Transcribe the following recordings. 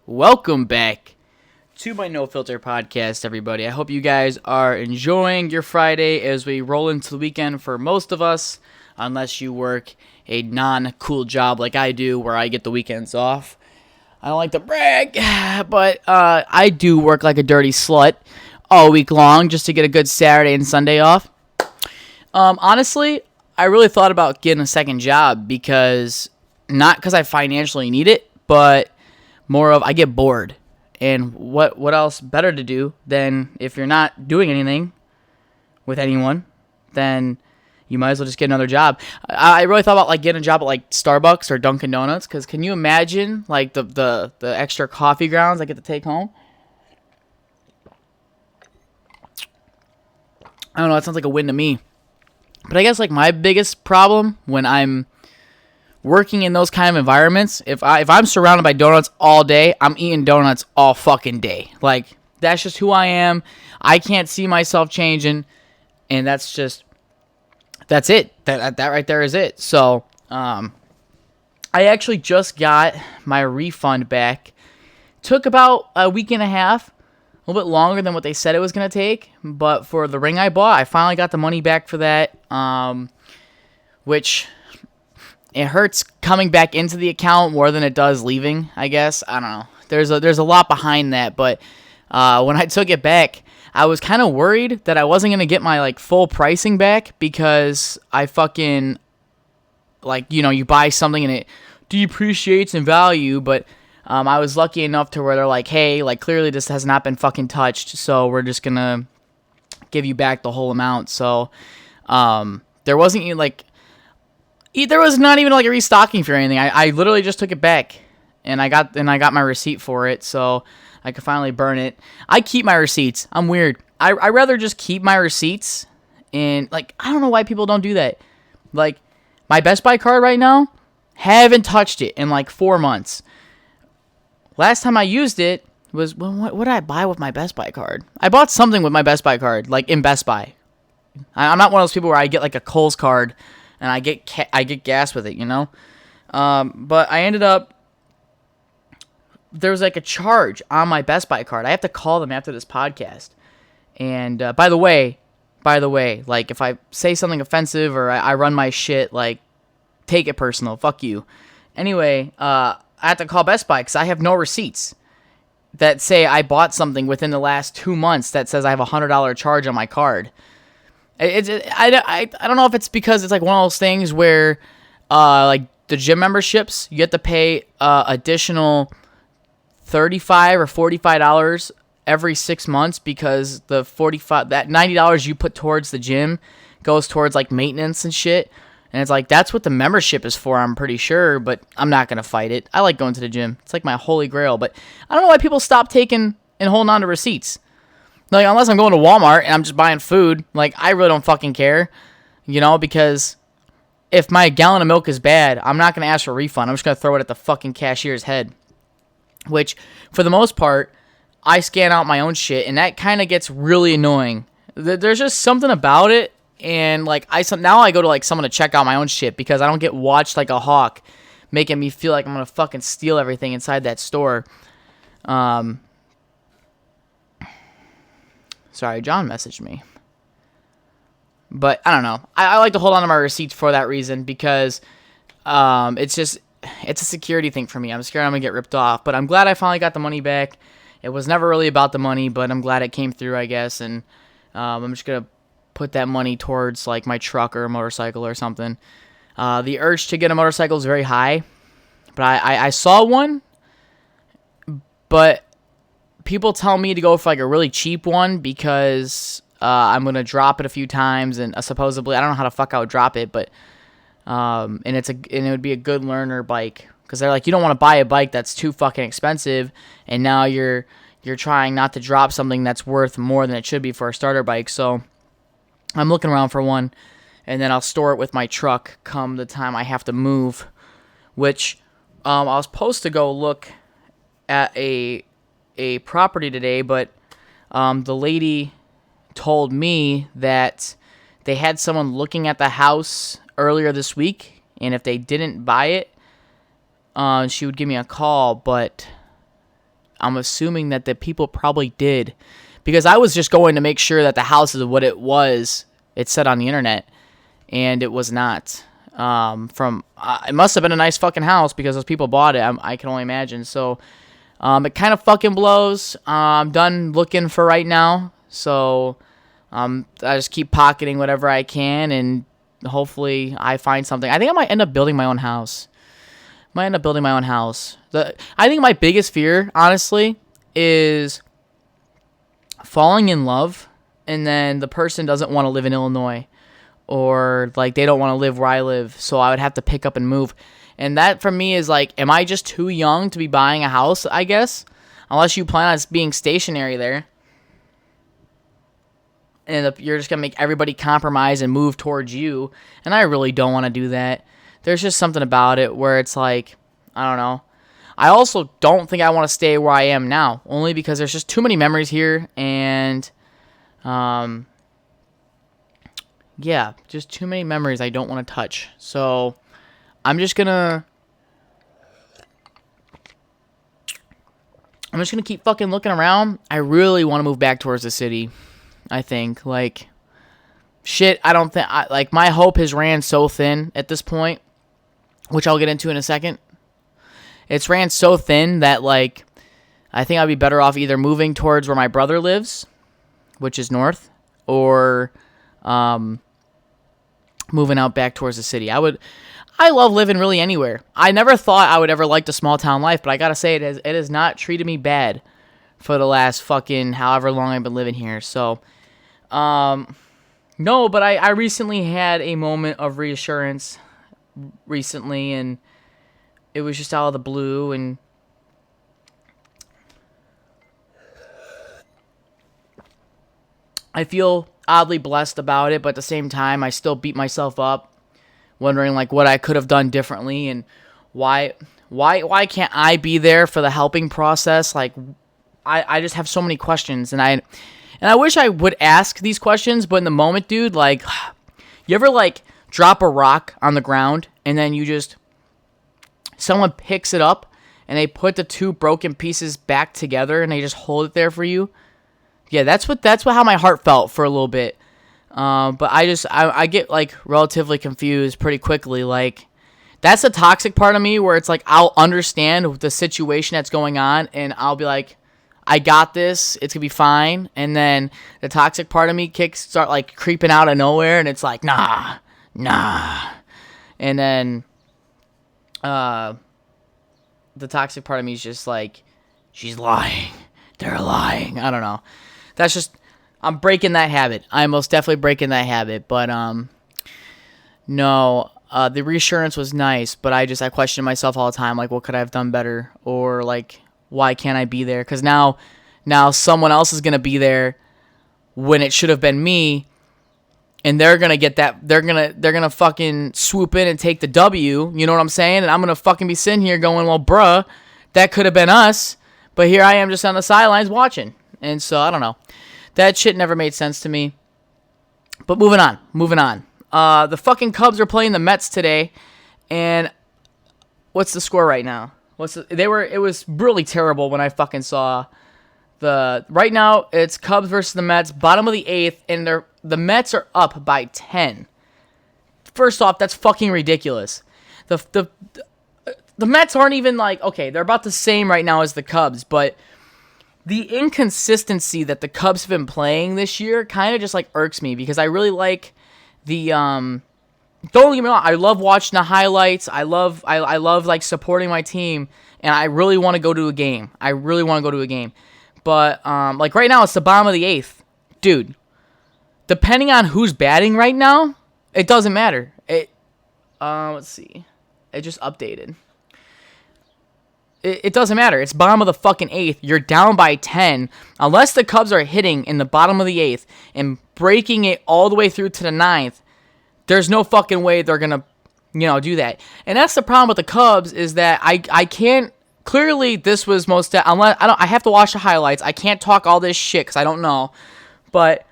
Welcome back to my NoFIlter Podcast, everybody. I hope you guys are enjoying your Friday as we roll into the weekend for most of us, unless you work a non-cool job like I do where I get the weekends off. I don't like to brag, but I do work like a dirty slut all week long just to get a good Saturday and Sunday off. Honestly, I really thought about getting a second job not because I financially need it, but more of I get bored. And what else better to do than if you're not doing anything with anyone, then you might as well just get another job. I really thought about getting a job at Starbucks or Dunkin' Donuts, because can you imagine the extra coffee grounds I get to take home? I don't know, that sounds like a win to me. But I guess my biggest problem when I'm working in those kind of environments, if I'm surrounded by donuts all day, I'm eating donuts all fucking day. That's just who I am. I can't see myself changing, and that's it. That right there is it. So, I actually just got my refund back. Took about a week and a half, a little bit longer than what they said it was going to take. But for the ring I bought, I finally got the money back for that, which it hurts coming back into the account more than it does leaving, I guess. I don't know. There's a lot behind that, but when I took it back, I was kind of worried that I wasn't going to get my full pricing back, because I fucking you buy something and it depreciates in value, but I was lucky enough to where they're like, hey, clearly this has not been fucking touched, so we're just going to give you back the whole amount. So there wasn't there was not even a restocking fee or anything. I literally just took it back, and I got my receipt for it, so I could finally burn it. I keep my receipts. I'm weird. I rather just keep my receipts, and I don't know why people don't do that. My Best Buy card right now, haven't touched it in 4 months. Last time I used it was, what did I buy with my Best Buy card? I bought something with my Best Buy card, in Best Buy. I'm not one of those people where I get a Kohl's card and I get gas with it, But I ended up, there was a charge on my Best Buy card. I have to call them after this podcast. And by the way, if I say something offensive or I run my shit, take it personal. Fuck you. Anyway, I have to call Best Buy because I have no receipts that say I bought something within the last 2 months that says I have a $100 charge on my card. I don't know if it's because it's one of those things where the gym memberships, you have to pay additional $35 or $45 every 6 months, because that $90 you put towards the gym goes towards maintenance and shit. And it's that's what the membership is for, I'm pretty sure, but I'm not going to fight it. I like going to the gym. It's my holy grail, but I don't know why people stop taking and holding on to receipts. Unless I'm going to Walmart and I'm just buying food, I really don't fucking care, because if my gallon of milk is bad, I'm not going to ask for a refund. I'm just going to throw it at the fucking cashier's head, which for the most part, I scan out my own shit, and that kind of gets really annoying. There's just something about it, and now I go to someone to check out my own shit, because I don't get watched like a hawk, making me feel like I'm going to fucking steal everything inside that store. Sorry, John messaged me. But I don't know. I like to hold on to my receipts for that reason, because it's a security thing for me. I'm scared I'm going to get ripped off. But I'm glad I finally got the money back. It was never really about the money, but I'm glad it came through, I guess. And I'm just going to put that money towards my truck or a motorcycle or something. The urge to get a motorcycle is very high. But I saw one, but people tell me to go for a really cheap one, because I'm gonna drop it a few times, and supposedly I don't know how the fuck I would drop it, but and it would be a good learner bike, because they're you don't want to buy a bike that's too fucking expensive, and now you're trying not to drop something that's worth more than it should be for a starter bike. So I'm looking around for one, and then I'll store it with my truck come the time I have to move, which I was supposed to go look at a property today, but the lady told me that they had someone looking at the house earlier this week, and if they didn't buy it, she would give me a call, but I'm assuming that the people probably did, because I was just going to make sure that the house is what it was. It said on the internet, and it was not. It must have been a nice fucking house because those people bought it. I can only imagine. So, it kind of fucking blows. I'm done looking for right now. So, I just keep pocketing whatever I can, and hopefully I find something. I think I might end up building my own house. I think my biggest fear, honestly, is falling in love, and then the person doesn't want to live in Illinois, or like they don't want to live where I live, so I would have to pick up and move. And that for me is like, am I just too young to be buying a house, I guess? Unless you plan on being stationary there. And you're just going to make everybody compromise and move towards you. And I really don't want to do that. There's just something about it where it's like, I don't know. I also don't think I want to stay where I am now, only because there's just too many memories here, and yeah, just too many memories I don't want to touch. So I'm just gonna keep fucking looking around. I really want to move back towards the city. I think, like, shit, I don't think, like, my hope has ran so thin at this point, which I'll get into in a second. It's ran so thin that, like, I think I'd be better off either moving towards where my brother lives, which is north, or moving out back towards the city. I love living really anywhere. I never thought I would ever like the small town life, but I gotta say, it has not treated me bad for the last fucking however long I've been living here. So, no, but I recently had a moment of reassurance recently, and it was just out of the blue, and I feel oddly blessed about it, but at the same time, I still beat myself up, wondering like what I could have done differently, and why can't I be there for the helping process? Like, I just have so many questions, and I wish I would ask these questions, but in the moment, dude, like, you ever like drop a rock on the ground, and then someone picks it up, and they put the two broken pieces back together, and they just hold it there for you? Yeah, that's how my heart felt for a little bit. But I get like relatively confused pretty quickly. Like, that's the toxic part of me, where it's like I'll understand the situation that's going on, and I'll be like, I got this, it's gonna be fine. And then the toxic part of me start like creeping out of nowhere, and it's like, nah. And then the toxic part of me is just like, she's lying. They're lying. I don't know. That's just, I'm breaking that habit. I'm most definitely breaking that habit. But no, the reassurance was nice, but I question myself all the time, like, what could I have done better? Or like, why can't I be there? Because now someone else is gonna be there when it should have been me, and they're gonna get that. They're gonna fucking swoop in and take the W. You know what I'm saying? And I'm gonna fucking be sitting here going, well, bruh, that could have been us, but here I am just on the sidelines watching. And so I don't know. That shit never made sense to me. But moving on. The fucking Cubs are playing the Mets today, and what's the score right now? It was really terrible when I fucking saw right now it's Cubs versus the Mets, bottom of the 8th, and the Mets are up by 10. First off, that's fucking ridiculous. The Mets aren't even like, okay, they're about the same right now as the Cubs, but the inconsistency that the Cubs have been playing this year kind of just like irks me, because I really like the don't get me wrong, I love watching the highlights. I love like supporting my team, and I really want to go to a game. But like right now it's the bottom of the 8th. Dude, depending on who's batting right now, it doesn't matter. Let's see. It just updated. It doesn't matter. It's bottom of the fucking 8th. You're down by 10. Unless the Cubs are hitting in the bottom of the 8th and breaking it all the way through to the 9th, there's no fucking way they're going to, do that. And that's the problem with the Cubs, is that I can't, clearly this was unless, I have to watch the highlights. I can't talk all this shit because I don't know. But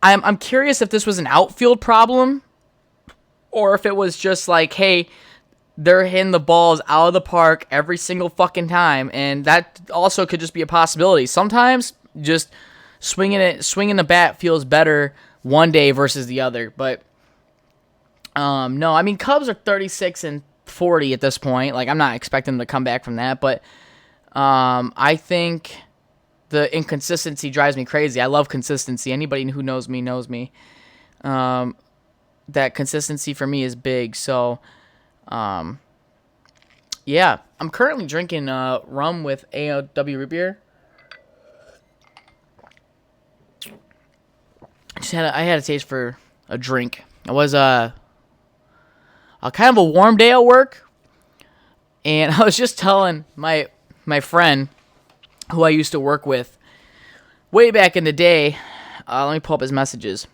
I'm curious if this was an outfield problem, or if it was just like, hey, they're hitting the balls out of the park every single fucking time, and that also could just be a possibility. Sometimes just swinging the bat feels better one day versus the other, but no, I mean, Cubs are 36-40 at this point. Like, I'm not expecting them to come back from that, but I think the inconsistency drives me crazy. I love consistency. Anybody who knows me knows me. That consistency for me is big. So, yeah, I'm currently drinking rum with AOW root beer. I had a taste for a drink. It was a kind of a warm day at work, and I was just telling my friend who I used to work with way back in the day. Let me pull up his messages.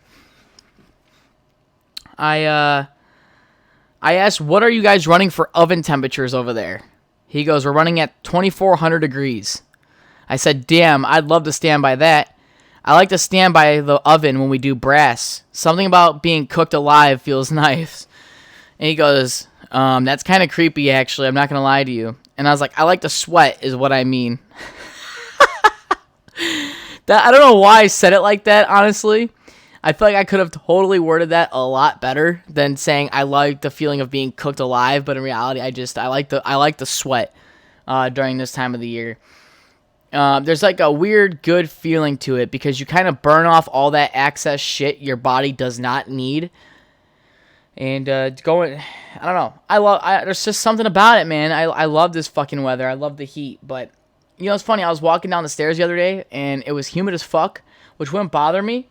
I asked, what are you guys running for oven temperatures over there? He goes, we're running at 2,400 degrees. I said, damn, I'd love to stand by that. I like to stand by the oven when we do brass. Something about being cooked alive feels nice. And he goes, that's kind of creepy, actually. I'm not going to lie to you. And I was like, I like to sweat is what I mean. I don't know why I said it like that, honestly. I feel like I could have totally worded that a lot better than saying I like the feeling of being cooked alive, but in reality, I like the sweat during this time of the year. There's like a weird good feeling to it because you kind of burn off all that excess shit your body does not need. And I don't know. There's just something about it, man. I love this fucking weather. I love the heat, but you know, it's funny. I was walking down the stairs the other day and it was humid as fuck, which wouldn't bother me.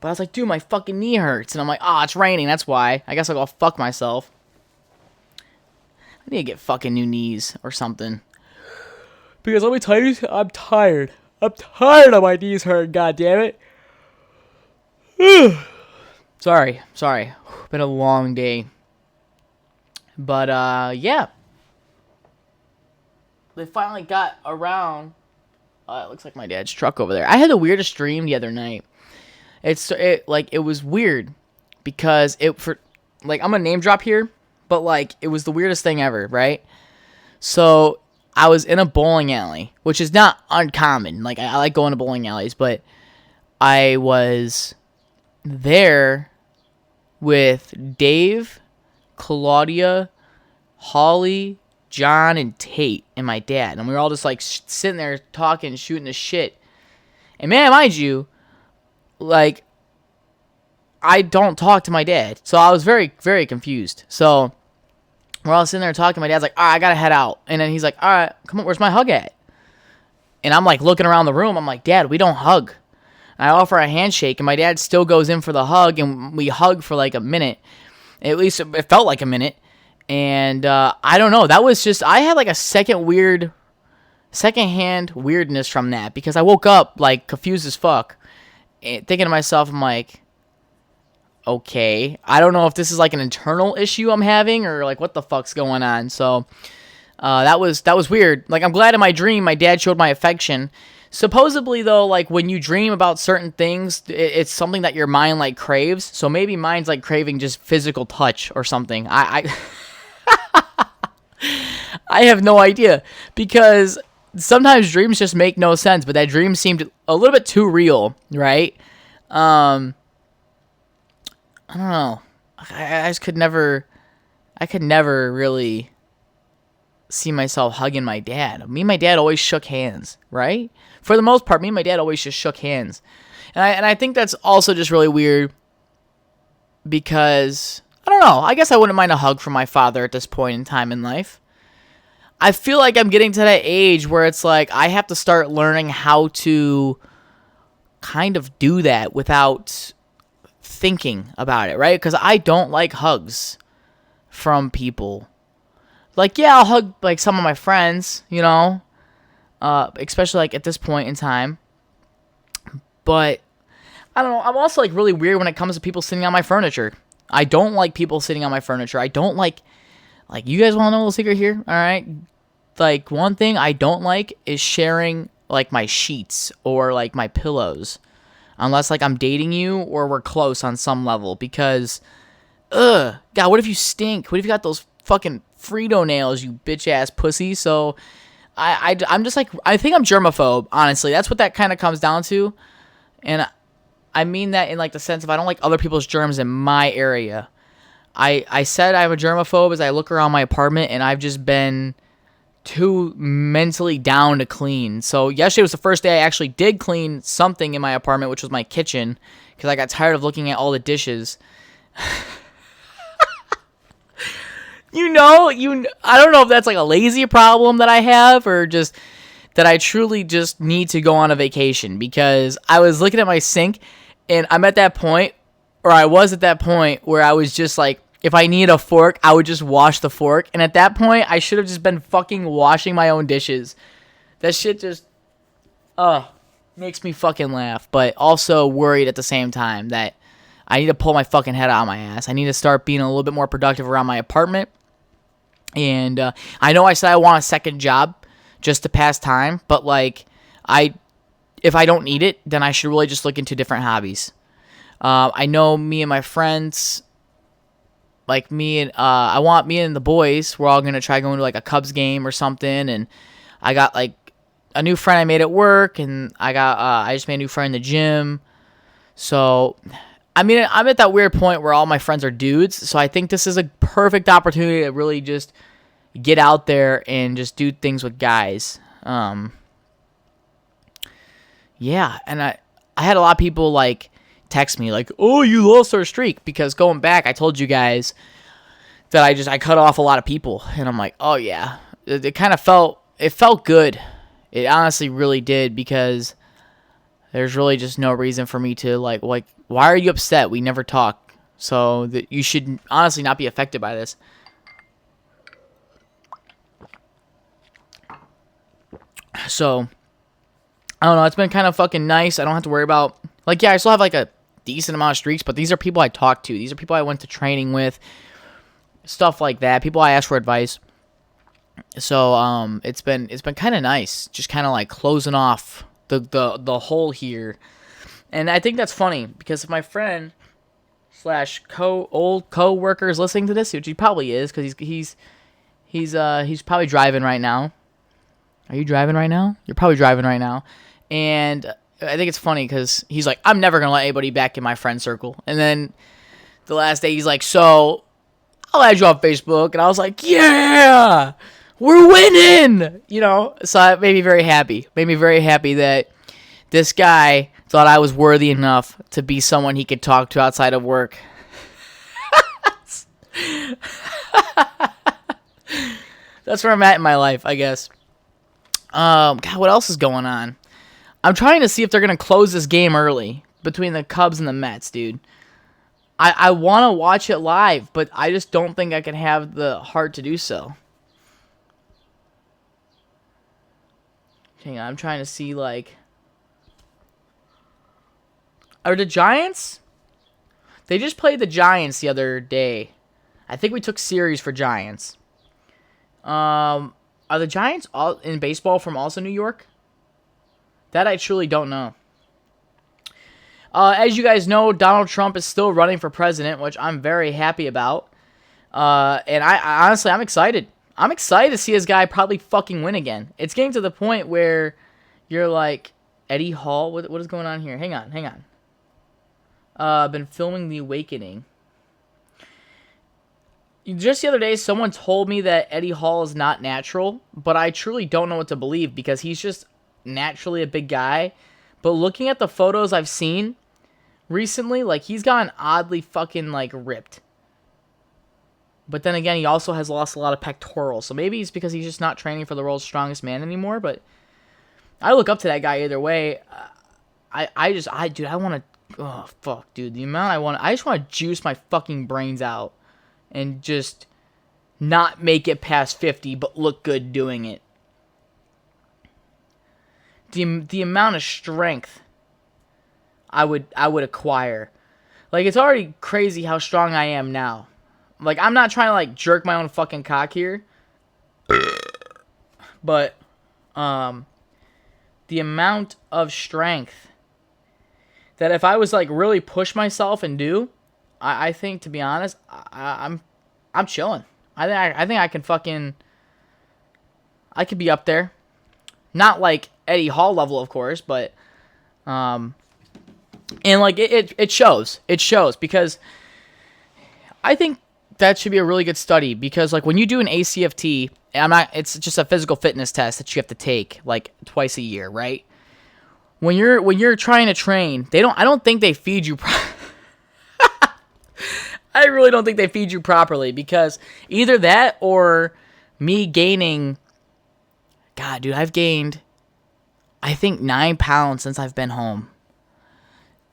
But I was like, dude, my fucking knee hurts. And I'm like, it's raining. That's why. I guess I'll go fuck myself. I need to get fucking new knees or something. Because let me tell you, I'm tired. I'm tired of my knees hurting, god damn it. Sorry. Been a long day. But, yeah. They finally got around. It looks like my dad's truck over there. I had the weirdest dream the other night. It was weird because I'm gonna name drop here, but like it was the weirdest thing ever, right? So I was in a bowling alley, which is not uncommon. Like I like going to bowling alleys, but I was there with Dave, Claudia, Holly, John, and Tate, and my dad, and we were all just like sitting there talking, shooting the shit. And man, mind you, like, I don't talk to my dad. So I was very, very confused. So we're all sitting there talking. My dad's like, all right, I got to head out. And then he's like, all right, come on, where's my hug at? And I'm like looking around the room. I'm like, Dad, we don't hug. And I offer a handshake, and my dad still goes in for the hug, and we hug for like a minute. At least it felt like a minute. And I don't know. That was just, I had like a second-hand weirdness from that because I woke up like confused as fuck. Thinking to myself, I'm like, okay, I don't know if this is like an internal issue I'm having or like what the fuck's going on. So that was weird. Like, I'm glad in my dream my dad showed my affection. Supposedly though, like when you dream about certain things, it's something that your mind like craves. So maybe mine's like craving just physical touch or something. I have no idea because sometimes dreams just make no sense, but that dream seemed a little bit too real, right? I don't know. I could never really see myself hugging my dad. Me and my dad always shook hands, right? For the most part, me and my dad always just shook hands. And I think that's also just really weird because, I don't know, I guess I wouldn't mind a hug from my father at this point in time in life. I feel like I'm getting to that age where it's like I have to start learning how to kind of do that without thinking about it, right? Because I don't like hugs from people. Like, yeah, I'll hug like some of my friends, you know, especially like at this point in time. But I don't know. I'm also like really weird when it comes to people sitting on my furniture. I don't like people sitting on my furniture. I don't like you guys want to know a little secret here? All right. Like, one thing I don't like is sharing like my sheets or like my pillows. Unless like I'm dating you or we're close on some level. Because, God, what if you stink? What if you got those fucking Frito nails, you bitch ass pussy. So I'm just like, I think I'm germaphobe, honestly. That's what that kind of comes down to. And I mean that in like the sense of I don't like other people's germs in my area. I said I'm a germaphobe as I look around my apartment, and I've just been too mentally down to clean. So yesterday was the first day I actually did clean something in my apartment, which was my kitchen, because I got tired of looking at all the dishes. I don't know if that's like a lazy problem that I have, or just that I truly just need to go on a vacation, because I was looking at my sink, and I'm at that point, or I was at that point where I was just like, if I need a fork, I would just wash the fork. And at that point, I should have just been fucking washing my own dishes. That shit just, makes me fucking laugh. But also worried at the same time that I need to pull my fucking head out of my ass. I need to start being a little bit more productive around my apartment. And I know I said I want a second job just to pass time. But like, if I don't need it, then I should really just look into different hobbies. I know me and my friends, like me and the boys, we're all going to try going to like a Cubs game or something. And I got like a new friend I made at work, and I just made a new friend in the gym. So, I mean, I'm at that weird point where all my friends are dudes. So I think this is a perfect opportunity to really just get out there and just do things with guys. Yeah. And I had a lot of people like text me like, oh, you lost our streak, because going back, I told you guys that I cut off a lot of people, and I'm like, oh yeah, it kind of felt good. It honestly really did, because there's really just no reason for me to like, why are you upset? We never talk, so that you should honestly not be affected by this. So I don't know, it's been kind of fucking nice. I don't have to worry about, like, yeah, I still have like a decent amount of streaks, but these are people I talk to. These are people I went to training with, stuff like that. People I ask for advice. So it's been kind of nice, just kind of like closing off the hole here. And I think that's funny, because if my friend / old co-worker is listening to this, which he probably is, because he's probably driving right now. Are you driving right now? You're probably driving right now. And I think it's funny because he's like, I'm never going to let anybody back in my friend circle. And then the last day, he's like, so I'll add you on Facebook. And I was like, yeah, we're winning. So it made me very happy. Made me very happy that this guy thought I was worthy enough to be someone he could talk to outside of work. That's where I'm at in my life, I guess. God, what else is going on? I'm trying to see if they're going to close this game early between the Cubs and the Mets, dude. I want to watch it live, but I just don't think I can have the heart to do so. Hang on, I'm trying to see, like... Are the Giants? They just played the Giants the other day. I think we took series for Giants. Are the Giants all in baseball from also New York? That I truly don't know. As you guys know, Donald Trump is still running for president, which I'm very happy about. And I honestly, I'm excited. I'm excited to see this guy probably fucking win again. It's getting to the point where you're like, Eddie Hall? What is going on here? Hang on. Been filming The Awakening. Just the other day, someone told me that Eddie Hall is not natural, but I truly don't know what to believe, because he's just naturally a big guy. But looking at the photos I've seen recently, like, he's gotten oddly fucking, like, ripped. But then again, he also has lost a lot of pectorals, so maybe it's because he's just not training for the world's strongest man anymore. But I look up to that guy either way. I want to, oh fuck, dude, the amount I just want to juice my fucking brains out and just not make it past 50, but look good doing it. The amount of strength I would acquire, like, it's already crazy how strong I am now. Like, I'm not trying to like jerk my own fucking cock here, but the amount of strength that if I was like really push myself and do, I think, to be honest, I'm chilling. I think I can I could be up there. Not like Eddie Hall level, of course, but and like it shows. It shows because I think that should be a really good study because like when you do an ACFT, it's just a physical fitness test that you have to take like twice a year, right? When you're trying to train, I don't think they feed you I really don't think they feed you properly because either that or me gaining, God, dude, I've gained, I think 9 pounds since I've been home.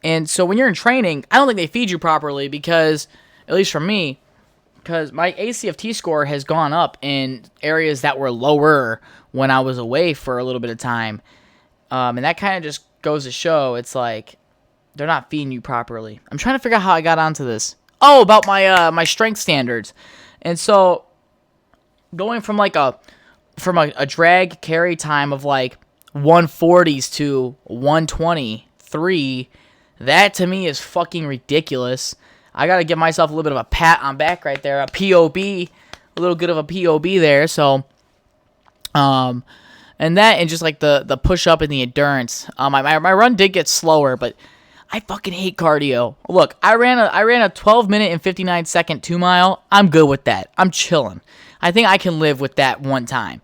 And so when you're in training, I don't think they feed you properly because, at least for me, because my ACFT score has gone up in areas that were lower when I was away for a little bit of time. And that kind of just goes to show it's like they're not feeding you properly. I'm trying to figure out how I got onto this. Oh, about my strength standards. And so going from like a drag carry time of like 140s to 123, that to me is fucking ridiculous. I got to give myself a little bit of a pat on back right there, a POB, a little bit of a POB there. So, and that and just like the push up and the endurance. My run did get slower, but I fucking hate cardio. Look, I ran a 12 minute and 59 second 2 mile. I'm good with that. I'm chilling. I think I can live with that one time.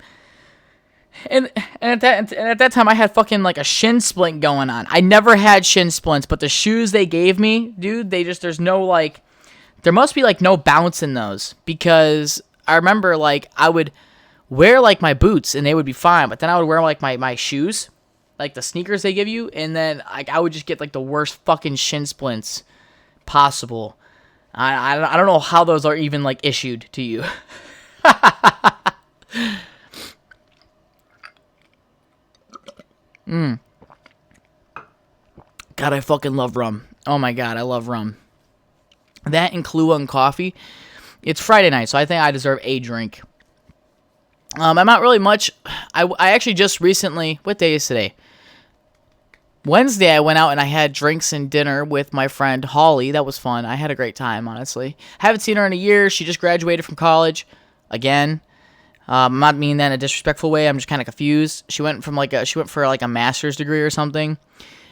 And at that time, I had fucking like a shin splint going on. I never had shin splints, but the shoes they gave me, dude, there's no like, there must be like no bounce in those because I remember like I would wear like my boots and they would be fine, but then I would wear like my shoes, like the sneakers they give you, and then like I would just get like the worst fucking shin splints possible. I don't know how those are even like issued to you. God, I fucking love rum. Oh my God, I love rum. That and Kahlua and coffee. It's Friday night, so I think I deserve a drink. I'm not really much. I actually just recently, what day is today? Wednesday, I went out and I had drinks and dinner with my friend Holly. That was fun. I had a great time, honestly. Haven't seen her in a year. She just graduated from college again. I'm not meaning that in a disrespectful way. I'm just kind of confused. She went for like a master's degree or something,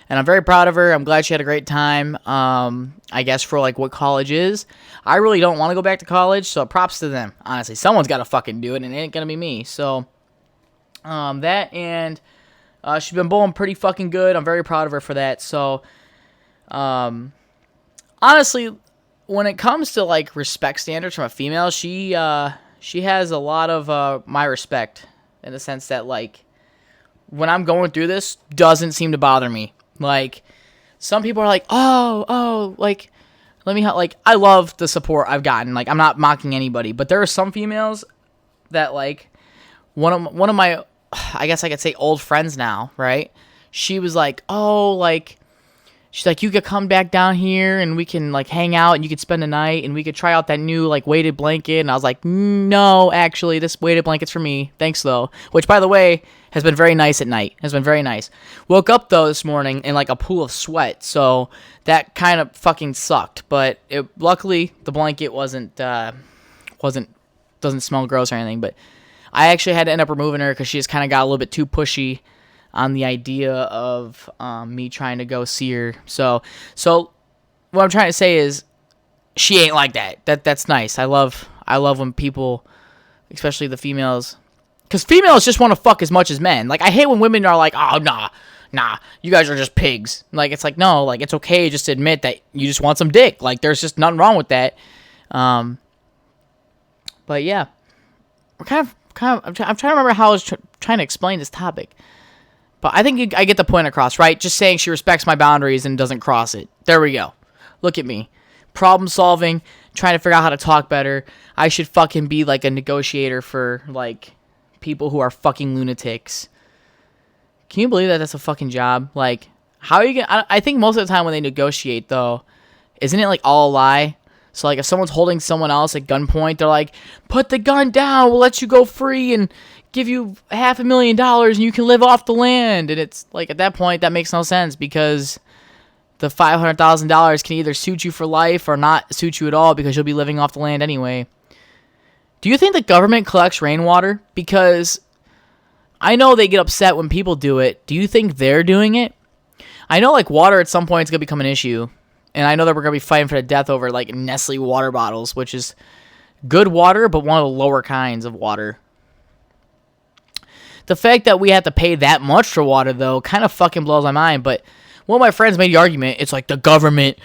and I'm very proud of her. I'm glad she had a great time. I guess for like what college is. I really don't want to go back to college, so props to them. Honestly, someone's got to fucking do it, and it ain't gonna be me. So, that and she's been bowling pretty fucking good. I'm very proud of her for that. So, honestly, when it comes to like respect standards from a female, she has a lot of my respect in the sense that, like, when I'm going through this, doesn't seem to bother me. Like, some people are like, oh, like, let me like, I love the support I've gotten. Like, I'm not mocking anybody, but there are some females that, like, one of my, I guess I could say old friends now, right? She was like, oh, like, she's like, you could come back down here and we can like hang out and you could spend the night and we could try out that new like weighted blanket. And I was like, no, actually, this weighted blanket's for me. Thanks though. Which, by the way, has been very nice at night. Has been very nice. Woke up though this morning in like a pool of sweat, so that kind of fucking sucked. But luckily the blanket doesn't smell gross or anything. But I actually had to end up removing her because she just kind of got a little bit too pushy on the idea of me trying to go see her. So what I'm trying to say is she ain't like that. That's nice. I love when people, especially the females, because females just want to fuck as much as men. Like, I hate when women are like, oh, nah, you guys are just pigs. Like, it's like, no, like, it's okay just to admit that you just want some dick. Like, there's just nothing wrong with that. But yeah, we're kind of, I'm trying to remember how I was trying to explain this topic. But I think I get the point across, right? Just saying she respects my boundaries and doesn't cross it. There we go. Look at me. Problem solving, trying to figure out how to talk better. I should fucking be like a negotiator for like people who are fucking lunatics. Can you believe that that's a fucking job? Like, how are you gonna... I think most of the time when they negotiate, though, isn't it like all a lie? So like if someone's holding someone else at gunpoint, they're like, put the gun down, we'll let you go free and give you $500,000 and you can live off the land. And it's like, at that point, that makes no sense because the $500,000 can either suit you for life or not suit you at all because you'll be living off the land anyway. Do you think the government collects rainwater? Because I know they get upset when people do it. Do you think they're doing it? I know, like, water at some point is going to become an issue. And I know that we're going to be fighting for the death over, like, Nestle water bottles, which is good water, but one of the lower kinds of water. The fact that we have to pay that much for water, though, kind of fucking blows my mind. But one of my friends made the argument, it's like the government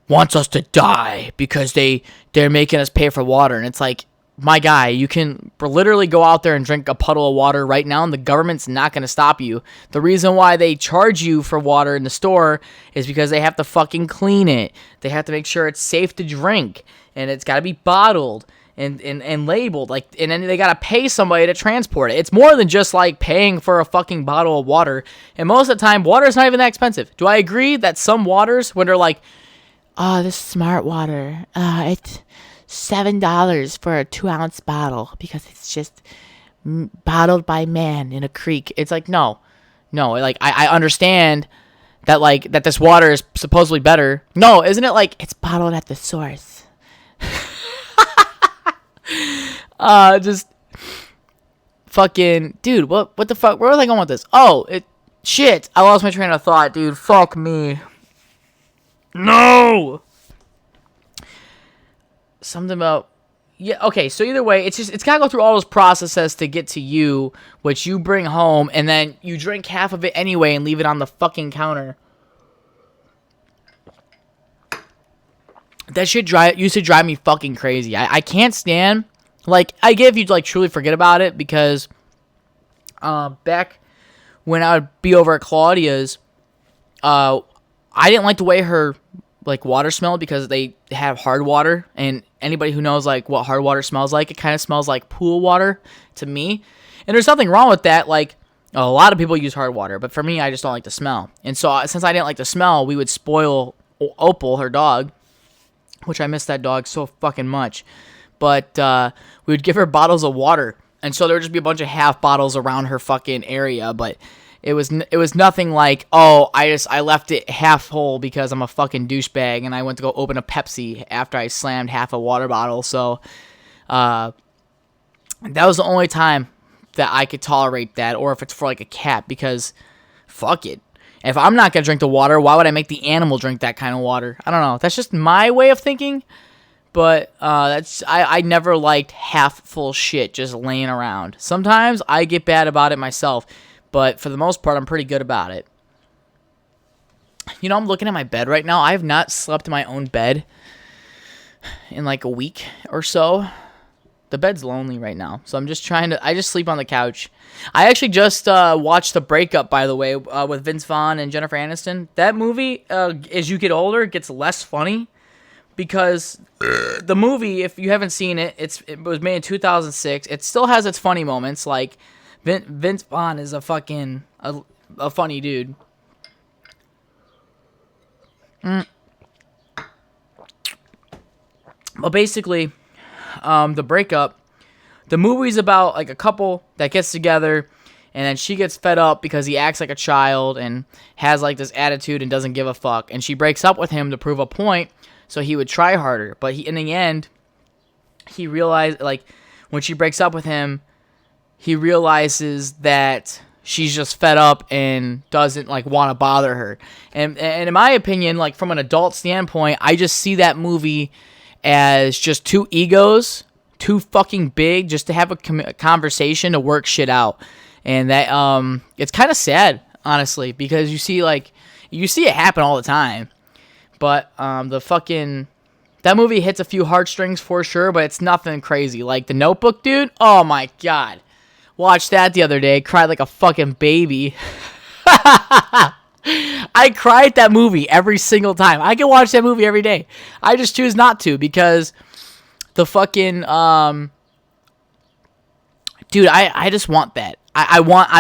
wants us to die because they're making us pay for water. And it's like, my guy, you can literally go out there and drink a puddle of water right now, and the government's not going to stop you. The reason why they charge you for water in the store is because they have to fucking clean it. They have to make sure it's safe to drink, and it's got to be bottled and labeled. Like, and then they got to pay somebody to transport it. It's more than just like paying for a fucking bottle of water. And most of the time, water is not even that expensive. Do I agree that some waters, when they're like, oh, this smart water, it's $7 for a 2-ounce bottle because it's just bottled by man in a creek. It's like, no, like, I understand that, like, that this water is supposedly better. No, isn't it like it's bottled at the source? Just fucking, dude, what the fuck? Where was I going with this? Oh, shit, I lost my train of thought, dude. Fuck me. No! Something about, yeah, okay, so either way, it's gotta go through all those processes to get to you, which you bring home, and then you drink half of it anyway and leave it on the fucking counter. That shit used to drive me fucking crazy. I can't stand, like, I get if you, like, truly forget about it, because back when I would be over at Claudia's, I didn't like the way her, like, water smelled, because they have hard water, and anybody who knows, like, what hard water smells like, it kind of smells like pool water to me. And there's nothing wrong with that. Like, a lot of people use hard water, but for me, I just don't like the smell. And so since I didn't like the smell, we would spoil Opal, her dog, which I miss that dog so fucking much. But we would give her bottles of water, and so there would just be a bunch of half bottles around her fucking area. But it was nothing like, oh, I left it half full because I'm a fucking douchebag and I went to go open a Pepsi after I slammed half a water bottle. So that was the only time that I could tolerate that, or if it's for like a cat, because fuck it. If I'm not gonna drink the water, why would I make the animal drink that kind of water? I don't know. That's just my way of thinking. But I never liked half full shit just laying around. Sometimes I get bad about it myself, but for the most part, I'm pretty good about it. You know, I'm looking at my bed right now. I have not slept in my own bed in like a week or so. The bed's lonely right now, so I'm just I just sleep on the couch. I actually just watched The Breakup, by the way, with Vince Vaughn and Jennifer Aniston. That movie, as you get older, it gets less funny, because the movie, if you haven't seen it, it was made in 2006. It still has its funny moments. Like, Vince Vaughn is a fucking a funny dude. But basically, The Breakup, the movie's about like a couple that gets together, and then she gets fed up because he acts like a child and has like this attitude and doesn't give a fuck, and she breaks up with him to prove a point so he would try harder. But in the end, he realized, like, when she breaks up with him, he realizes that she's just fed up and doesn't like want to bother her. And in my opinion, like, from an adult standpoint, I just see that movie as just two egos, too fucking big, just to have a conversation to work shit out. And that it's kind of sad, honestly, because you see it happen all the time. But that movie hits a few heartstrings for sure, but it's nothing crazy. Like The Notebook, dude. Oh my god. Watched that the other day. Cried like a fucking baby. I cried at that movie every single time. I can watch that movie every day. I just choose not to, because the fucking dude, I just want that. I want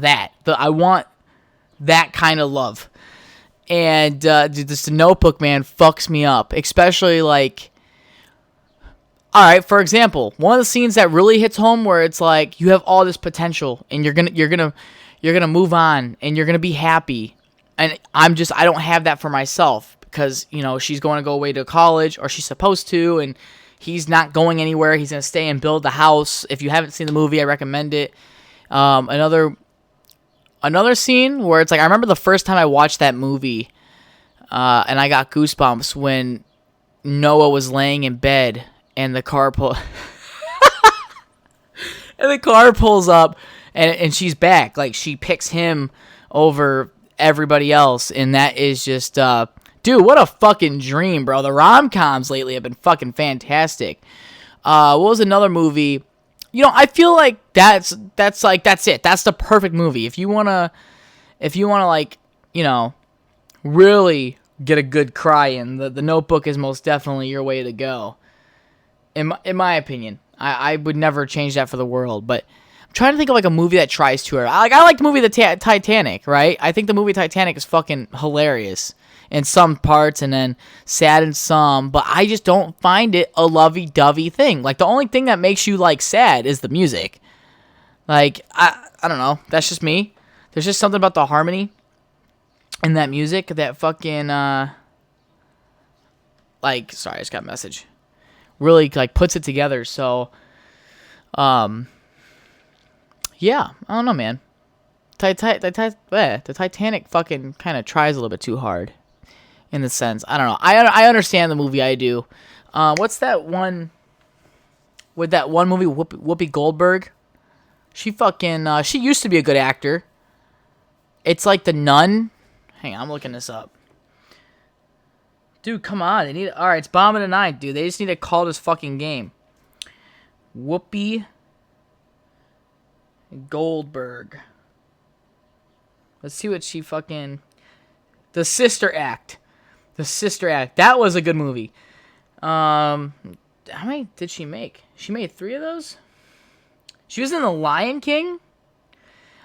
that. I want that kind of love. And dude, this Notebook, man, fucks me up. Especially, like, alright, for example, one of the scenes that really hits home, where it's like, you have all this potential and you're gonna move on and you're gonna be happy. And I don't have that for myself, because, you know, she's going to go away to college, or she's supposed to, and He's not going anywhere. He's going to stay and build the house. If you haven't seen the movie, I recommend it. Another scene where it's like, I remember the first time I watched that movie, and I got goosebumps when Noah was laying in bed and the car pulls up and she's back. Like, she picks him over everybody else, and that is just dude, what a fucking dream, bro. The rom-coms lately have been fucking fantastic. What was another movie? I feel like that's it. That's the perfect movie. If you wanna like, really get a good cry in, the Notebook is most definitely your way to go. In my opinion. I would never change that for the world, but I'm trying to think of like a movie that tries too hard. I like the movie Titanic, right? I think the movie Titanic is fucking hilarious in some parts and then sad in some, but I just don't find it a lovey-dovey thing. Like, the only thing that makes you like sad is the music. Like, I don't know. That's just me. There's just something about the harmony in that music that fucking sorry, I just got a message. Really like puts it together. So yeah, I don't know, man. The Titanic fucking kind of tries a little bit too hard in the sense. I don't know. I understand the movie. I do. What's that one with that one movie, Whoopi Goldberg? She fucking she used to be a good actor. It's like The Nun. Hang on, I'm looking this up. Dude, come on. Alright, it's Bomb in the Night, dude. They just need to call this fucking game. Whoopi Goldberg. Let's see what she fucking... The Sister Act. The Sister Act. That was a good movie. How many did she make? She made 3 of those? She was in The Lion King?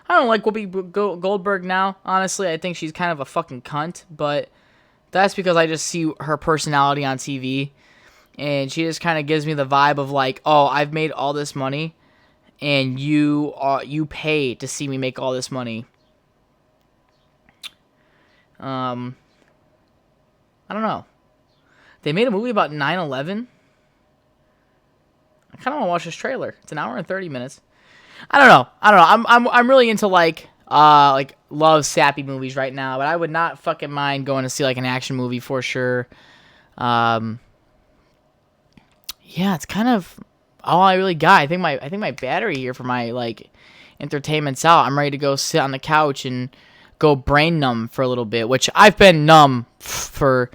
I don't like Whoopi Goldberg now. Honestly, I think she's kind of a fucking cunt, but... That's because I just see her personality on TV, and she just kind of gives me the vibe of like, oh, I've made all this money, and you pay to see me make all this money. I don't know. They made a movie about 9/11. I kind of want to watch this trailer. It's an hour and 30 minutes. I don't know. I'm really into like love sappy movies right now, but I would not fucking mind going to see like an action movie for sure. Yeah, it's kind of all I really got. I think my battery here for my like entertainment's out. I'm ready to go sit on the couch and go brain numb for a little bit, which I've been numb for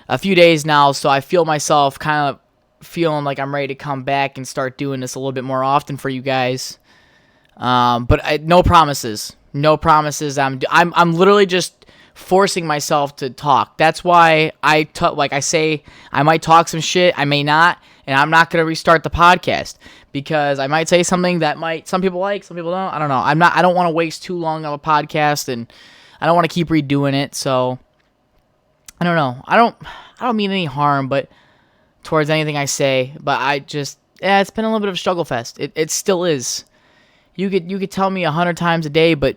a few days now, so I feel myself kind of feeling like I'm ready to come back and start doing this a little bit more often for you guys. But no promises. No promises. I'm literally just forcing myself to talk. That's why like I say, I might talk some shit, I may not, and I'm not gonna restart the podcast because I might say something that some people like, some people don't. I don't know. I don't want to waste too long of a podcast, and I don't want to keep redoing it. So I don't know. I don't mean any harm, but towards anything I say. But it's been a little bit of a struggle fest. It still is. You could tell me 100 times a day, but,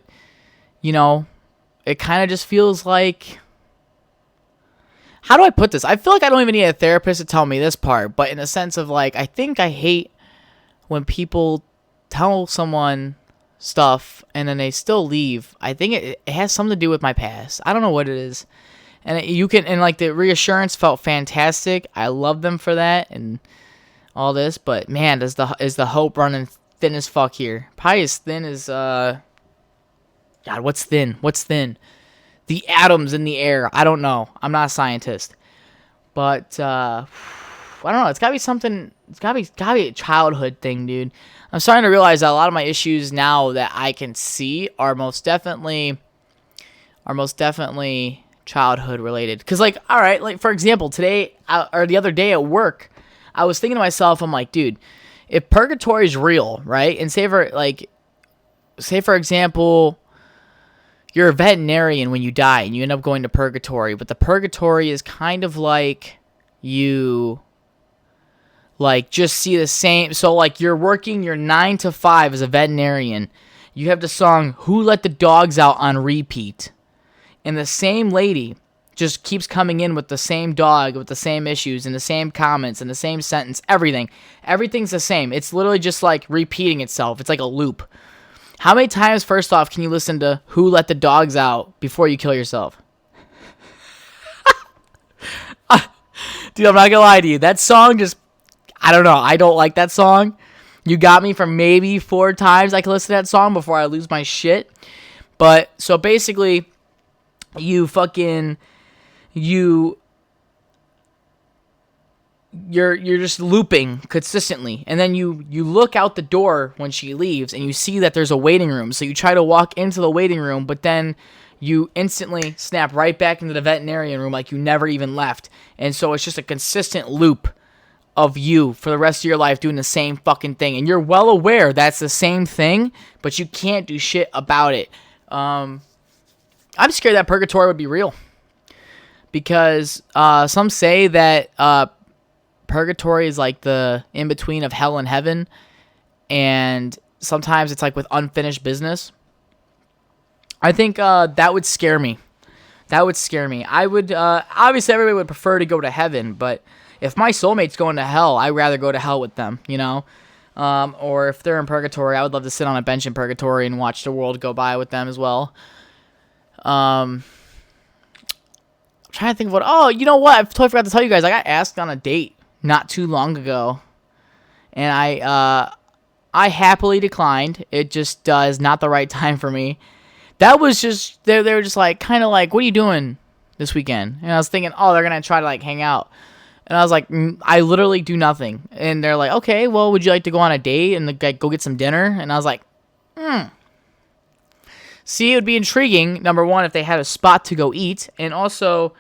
it kind of just feels like... How do I put this? I feel like I don't even need a therapist to tell me this part, but in a sense of, like, I think I hate when people tell someone stuff and then they still leave. I think it has something to do with my past. I don't know what it is. And the reassurance felt fantastic. I love them for that and all this, but, man, is the hope running thin as fuck here. Probably as thin as God, what's thin? The atoms in the air. I don't know. I'm not a scientist. But I don't know. It's gotta be something. It's gotta be a childhood thing, dude. I'm starting to realize that a lot of my issues now that I can see are most definitely childhood related. Cause like, all right, like for example, today or the other day at work, I was thinking to myself, I'm like, dude, if purgatory is real, right? And say for example, you're a veterinarian when you die and you end up going to purgatory, but the purgatory is kind of like you like just see the same. So like you're working your 9 to 5 as a veterinarian. You have the song Who Let the Dogs Out on repeat. And the same lady just keeps coming in with the same dog, with the same issues, and the same comments, and the same sentence, everything. Everything's the same. It's literally just like repeating itself. It's like a loop. How many times, first off, can you listen to Who Let the Dogs Out before you kill yourself? Dude, I'm not gonna lie to you. That song just, I don't know. I don't like that song. You got me for maybe 4 times I can listen to that song before I lose my shit. But, so basically, you're just looping consistently, and then you look out the door when she leaves and you see that there's a waiting room, so you try to walk into the waiting room, but then you instantly snap right back into the veterinarian room like you never even left. And so it's just a consistent loop of you for the rest of your life doing the same fucking thing, and you're well aware that's the same thing, but you can't do shit about it. I'm scared that purgatory would be real, because some say that purgatory is like the in-between of hell and heaven, and sometimes it's like with unfinished business. I think that would scare me. That would scare me. I would, obviously everybody would prefer to go to heaven, but if my soulmate's going to hell, I'd rather go to hell with them, you know? Or if they're in purgatory, I would love to sit on a bench in purgatory and watch the world go by with them as well. I'm trying to think of what, oh, you know what? I totally forgot to tell you guys. I got asked on a date not too long ago, and I happily declined. It just is not the right time for me. That was just, they were just like, kind of like, what are you doing this weekend? And I was thinking, oh, they're going to try to like hang out. And I was like, I literally do nothing. And they're like, okay, well, would you like to go on a date and go get some dinner? And I was like, See, it would be intriguing, number one, if they had a spot to go eat. And also,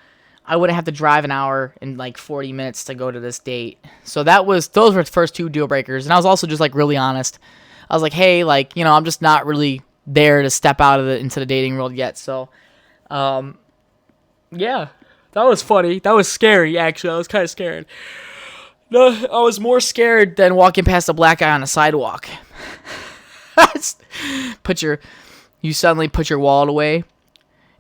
I wouldn't have to drive an hour and like 40 minutes to go to this date. So those were the first 2 deal breakers. And I was also just like really honest. I was like, hey, like, you know, I'm just not really there to step out of into the dating world yet. So, yeah, that was funny. That was scary, actually. I was kind of scared. No, I was more scared than walking past a black guy on a sidewalk. You suddenly put your wallet away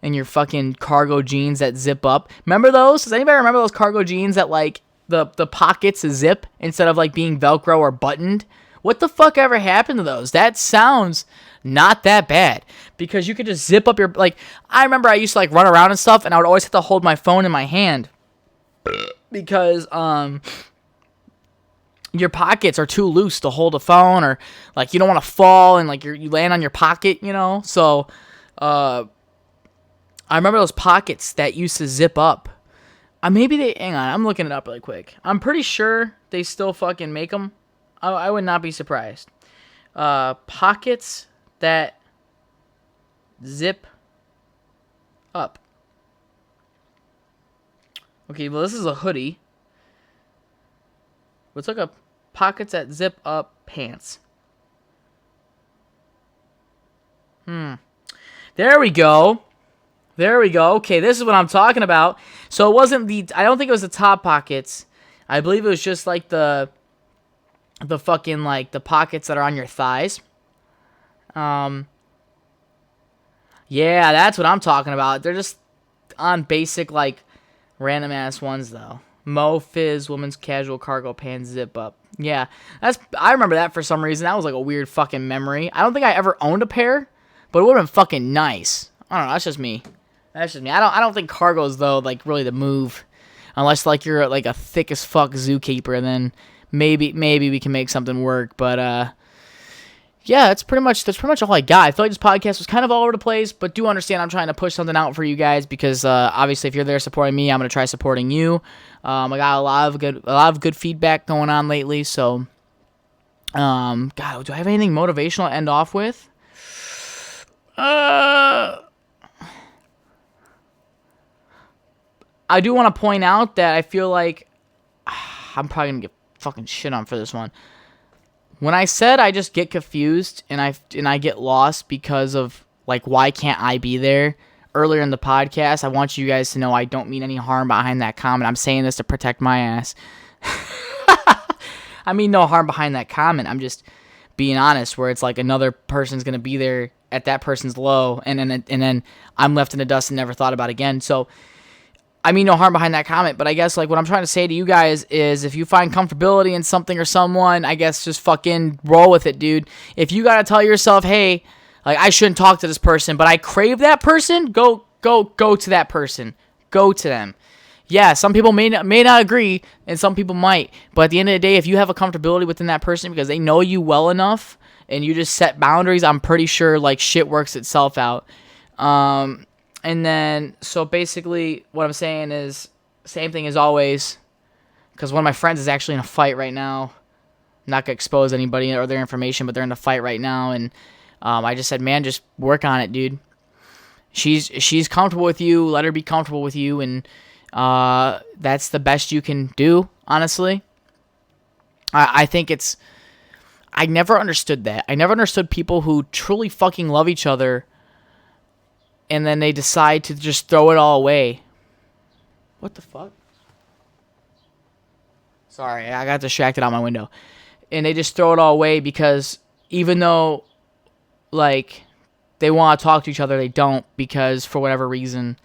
and your fucking cargo jeans that zip up. Remember those? Does anybody remember those cargo jeans that like the pockets zip instead of like being Velcro or buttoned? What the fuck ever happened to those? That sounds not that bad, because you could just zip up your, like, I remember I used to like run around and stuff, and I would always have to hold my phone in my hand because your pockets are too loose to hold a phone, or like you don't want to fall and like you land on your pocket, you know. So I remember those pockets that used to zip up. Hang on, I'm looking it up really quick. I'm pretty sure they still fucking make them. I would not be surprised. Pockets that zip up. Okay, well, this is a hoodie. Let's look up pockets that zip up pants. There we go. Okay, this is what I'm talking about. So it wasn't I don't think it was the top pockets. I believe it was just like the fucking like the pockets that are on your thighs. Yeah, that's what I'm talking about. They're just on basic like random ass ones though. Mo Fizz women's casual cargo pants zip up. Yeah, I remember that for some reason. That was like a weird fucking memory. I don't think I ever owned a pair, but it would have been fucking nice. I don't know. That's just me. I don't think cargos though like really the move, unless like you're like a thick as fuck zookeeper. Then maybe we can make something work. But yeah, that's pretty much all I got. I feel like this podcast was kind of all over the place, but do understand I'm trying to push something out for you guys, because obviously if you're there supporting me, I'm gonna try supporting you. I got a lot of good feedback going on lately. So, God, do I have anything motivational to end off with? I do want to point out that I feel like I'm probably gonna get fucking shit on for this one. When I said I just get confused and I get lost because of like why can't I be there earlier in the podcast, I want you guys to know I don't mean any harm behind that comment. I'm saying this to protect my ass. I mean no harm behind that comment. I'm just being honest, where it's like another person's gonna be there at that person's low, and then I'm left in the dust and never thought about again. So I mean no harm behind that comment, but I guess like what I'm trying to say to you guys is if you find comfortability in something or someone, I guess just fucking roll with it, dude. If you gotta tell yourself, hey, like I shouldn't talk to this person, but I crave that person, go to that person. Go to them. Yeah, some people may not agree, and some people might. But at the end of the day, if you have a comfortability within that person because they know you well enough, and you just set boundaries, I'm pretty sure like shit works itself out. And then so basically, what I'm saying is same thing as always. Because one of my friends is actually in a fight right now. I'm not gonna expose anybody or their information, but they're in a fight right now, and I just said, man, just work on it, dude. She's comfortable with you. Let her be comfortable with you, and that's the best you can do, honestly. I think I never understood that. I never understood people who truly fucking love each other and then they decide to just throw it all away. What the fuck? Sorry, I got distracted out my window. And they just throw it all away because even though, like, they want to talk to each other, they don't because for whatever reason.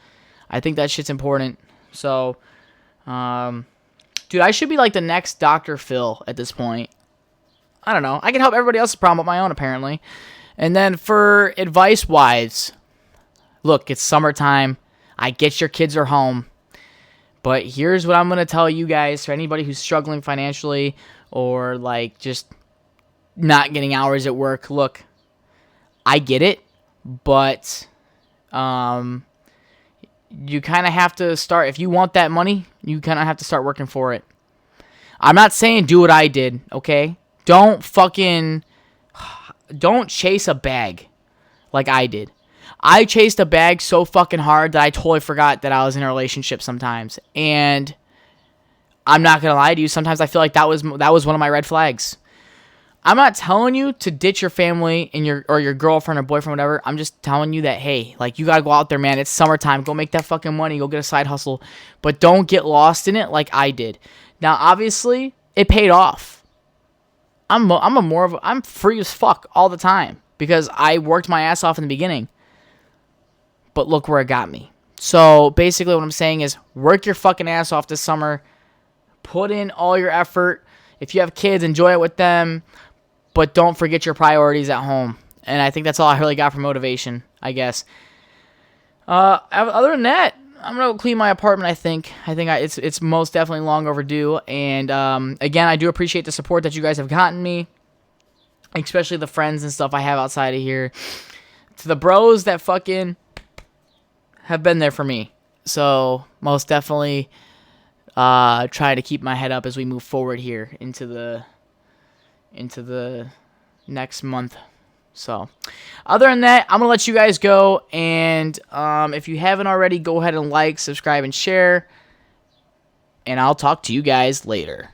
I think that shit's important. So, dude, I should be like the next Dr. Phil at this point. I don't know. I can help everybody else's problem but my own, apparently. And then for advice-wise, look, it's summertime. I get your kids are home. But here's what I'm going to tell you guys, for anybody who's struggling financially or, like, just not getting hours at work. Look, I get it, but you kind of have to start. If you want that money, you kind of have to start working for it. I'm not saying do what I did, okay? Don't chase a bag like I did. I chased a bag so fucking hard that I totally forgot that I was in a relationship sometimes. And I'm not going to lie to you, sometimes I feel like that was one of my red flags. I'm not telling you to ditch your family and your girlfriend or boyfriend, whatever. I'm just telling you that, hey, like, you got to go out there, man. It's summertime. Go make that fucking money. Go get a side hustle. But don't get lost in it like I did. Now, obviously, it paid off. I'm free as fuck all the time because I worked my ass off in the beginning. But look where it got me. So basically what I'm saying is work your fucking ass off this summer. Put in all your effort. If you have kids, enjoy it with them. But don't forget your priorities at home. And I think that's all I really got for motivation, I guess. Other than that, I'm going to clean my apartment, I think. It's most definitely long overdue. And again, I do appreciate the support that you guys have gotten me. Especially the friends and stuff I have outside of here. To the bros that fucking have been there for me. So most definitely try to keep my head up as we move forward here into the next month. So other than that, I'm gonna let you guys go, and if you haven't already, go ahead and like, subscribe, and share, and I'll talk to you guys later.